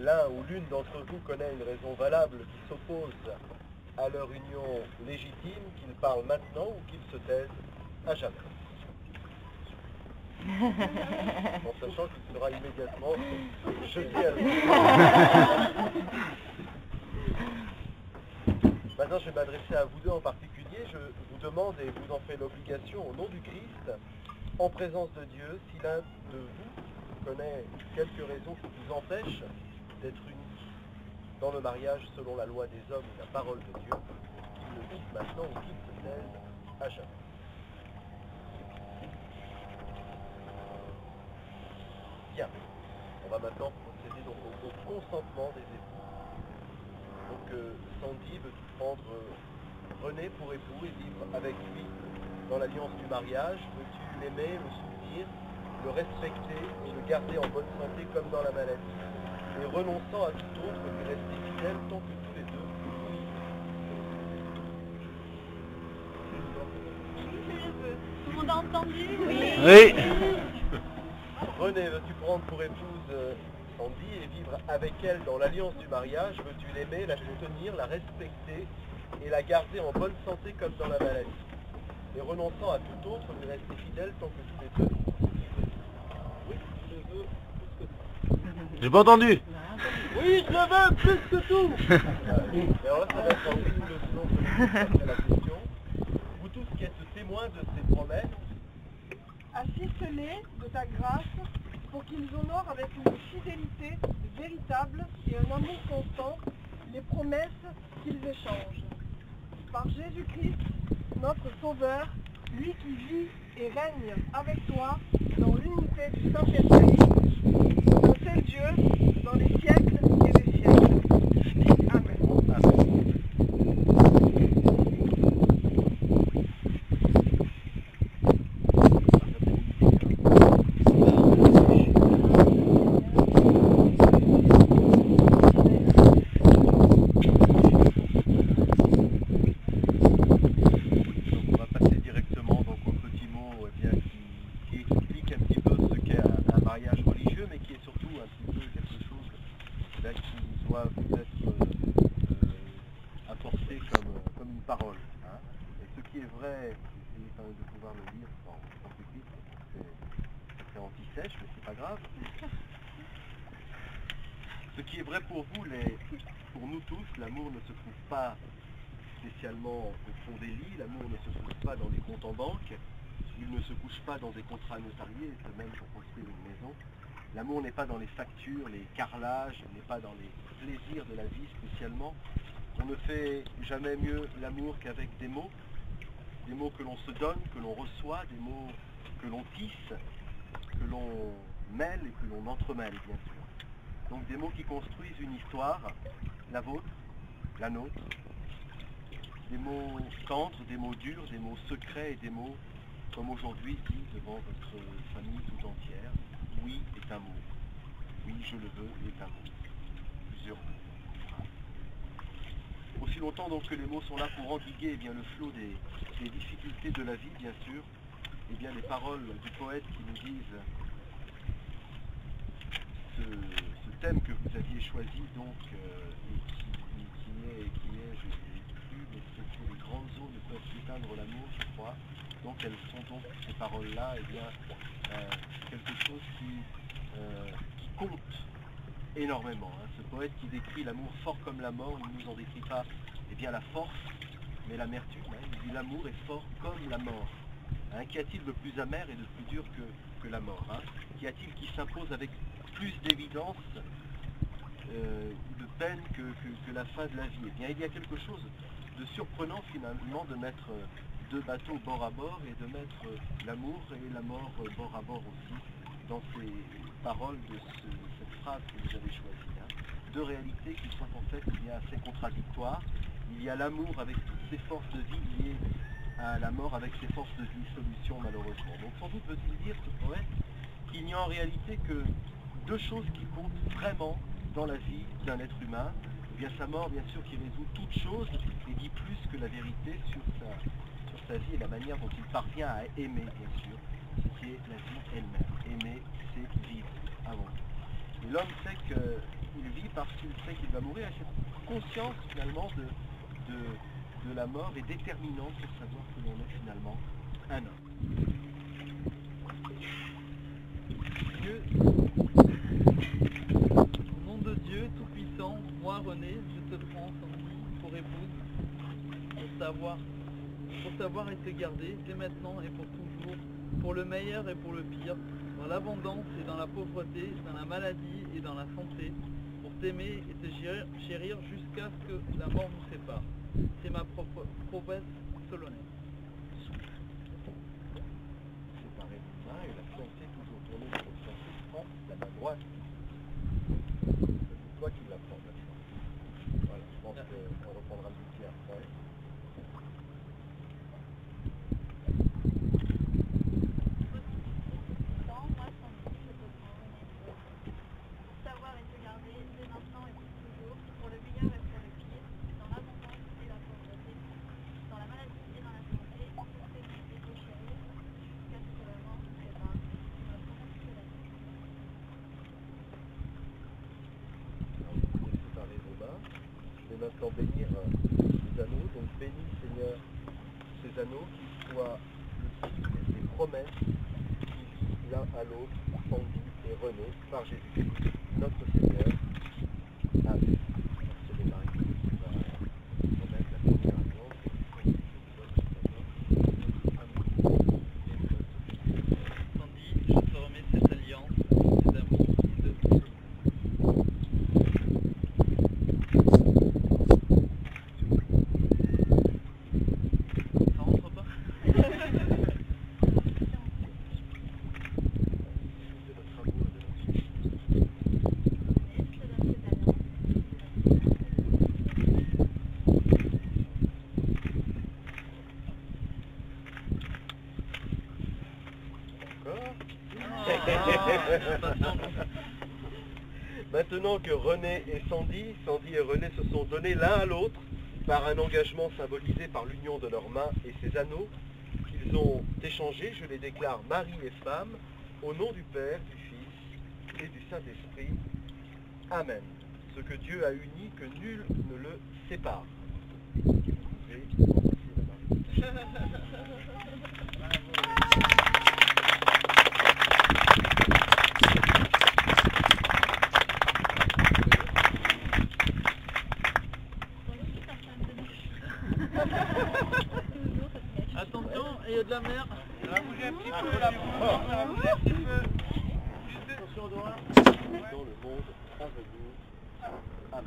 l'un ou l'une d'entre vous connaît une raison valable qui s'oppose à leur union légitime, qu'il parle maintenant ou qu'il se taise à jamais. En sachant qu'il sera immédiatement jeté à l'eau. Maintenant, je vais m'adresser à vous deux en particulier. Je vous demande et vous en fais l'obligation au nom du Christ, en présence de Dieu, si l'un de vous connaît quelques raisons qui vous empêchent d'être unis dans le mariage selon la loi des hommes et la parole de Dieu, qu'il le dise maintenant ou qu'il se taise à jamais. Bien, on va maintenant procéder donc au consentement des époux. Donc Sandy, veux-tu prendre René pour époux et vivre avec lui dans l'alliance du mariage? Veux-tu l'aimer, le soutenir, le respecter et le garder en bonne santé comme dans la maladie, et renonçant à tout autre que rester fidèle tant que tous les deux Tout le monde a entendu? Oui. René, veux-tu prendre pour épouse Sandy et vivre avec elle dans l'alliance du mariage? Veux-tu l'aimer, la soutenir, la respecter et la garder en bonne santé comme dans la maladie, et renonçant à tout autre lui rester fidèle tant que tous les deux? Oui, je veux plus que tout. J'ai pas entendu. Oui, je le veux plus que tout. Et alors là, ça va être en oui ou le non après la question. Vous tous qui êtes témoins de ces promesses, assiste-les de ta grâce pour qu'ils honorent avec une fidélité véritable et un amour constant les promesses qu'ils échangent. Par Jésus-Christ, notre Sauveur, lui qui vit et règne avec toi dans l'unité du Saint-Esprit, un seul Dieu, dans les siècles et des siècles. Amen. Ce qui est vrai pour vous, pour nous tous, l'amour ne se trouve pas spécialement au fond des lits, l'amour ne se trouve pas dans les comptes en banque, il ne se couche pas dans des contrats notariés, c'est même pour construire une maison. L'amour n'est pas dans les factures, les carrelages, il n'est pas dans les plaisirs de la vie spécialement. On ne fait jamais mieux l'amour qu'avec des mots que l'on se donne, que l'on reçoit, des mots que l'on tisse, que l'on mêle et que l'on entremêle, bien sûr. Donc des mots qui construisent une histoire, la vôtre, la nôtre, des mots tendres, des mots durs, des mots secrets et des mots, comme aujourd'hui dit devant votre famille tout entière, oui est un mot, oui je le veux est un mot, plusieurs mots. Aussi longtemps donc que les mots sont là pour endiguer le flot des difficultés de la vie, bien sûr, et bien les paroles du poète qui nous disent ce thème que vous aviez choisi donc et qui est, je l'ai plus, mais c'est que les grandes eaux ne peuvent éteindre l'amour, je crois. Donc elles sont donc ces paroles-là, et bien quelque chose qui compte énormément. Hein. Ce poète qui décrit l'amour fort comme la mort, il ne nous en décrit pas la force, mais l'amertume. Hein. Il dit l'amour est fort comme la mort. Hein. Qu'y a-t-il de plus amer et de plus dur que la mort? Hein. Qu'y a-t-il qui s'impose avec plus d'évidence de peine que la fin de la vie? Eh bien, il y a quelque chose de surprenant finalement de mettre deux bateaux bord à bord et de mettre l'amour et la mort bord à bord aussi dans ces paroles de cette phrase que vous avez choisie. Hein. Deux réalités qui sont en fait assez contradictoires. Il y a l'amour avec toutes ses forces de vie liées à la mort avec ses forces de dissolution malheureusement. Donc sans doute veut-il dire, ce poète, qu'il n'y a en réalité que deux choses qui comptent vraiment dans la vie d'un être humain. Eh bien sa mort, bien sûr, qui résout toute chose et dit plus que la vérité sur sa vie et la manière dont il parvient à aimer, bien sûr, ce qui est la vie elle-même. Aimer, c'est vivre avant tout. Et l'homme sait que il vit parce qu'il sait qu'il va mourir, et cette conscience finalement de la mort est déterminante pour savoir que l'on est finalement un homme. Dieu, au nom de Dieu Tout-Puissant, moi René, je te prends Sandy pour épouse, pour savoir et te garder, dès maintenant et pour toujours, pour le meilleur et pour le pire, dans l'abondance et dans la pauvreté, dans la maladie et dans la santé, pour t'aimer et te chérir jusqu'à ce que la mort nous sépare. C'est ma propre promesse solennelle. Séparer les mains et la fiancée toujours tournée vers le fiancé prend la main droite. C'est toi qui la prends maintenant. Voilà, je pense qu'on reprendra le bouquet après. Moi, Sandy, je te prends René, pour savoir et te garder, dès maintenant et pour toujours, pour le meilleur et pour le pire, dans l'abondance et la pauvreté, dans la maladie et dans la santé, pour t'aimer et te chérir, jusqu'à ce que la mort nous sépare. C'est ma promesse solennelle. Alors, vous pouvez séparer vos mains. Je vais maintenant bénir les anneaux. Donc bénis Seigneur ces anneaux qui soient le signe des promesses qui vivent l'un à l'autre, Sandy et René, par Jésus-Christ, notre Seigneur. Amen. C'est les maris qui va promettre la première alliance. Sandy, je te remets cette alliance d'amour et de paix. Ça rentre pas? De notre amour et de notre fidélité. Et je te donne cette alliance. Encore. Maintenant que René et Sandy et René se sont donnés l'un à l'autre par un engagement symbolisé par l'union de leurs mains et ces anneaux qu'ils ont échangés, je les déclare mari et femme, au nom du Père, du Fils et du Saint-Esprit. Amen. Ce que Dieu a uni, que nul ne le sépare. Vous pouvez embrasser la mariée. Attention, il y a de la mer. Ça va bouger un petit peu la bouche, ça va bouger un petit peu. Attention au doigt. Dans le monde à venir. Amen.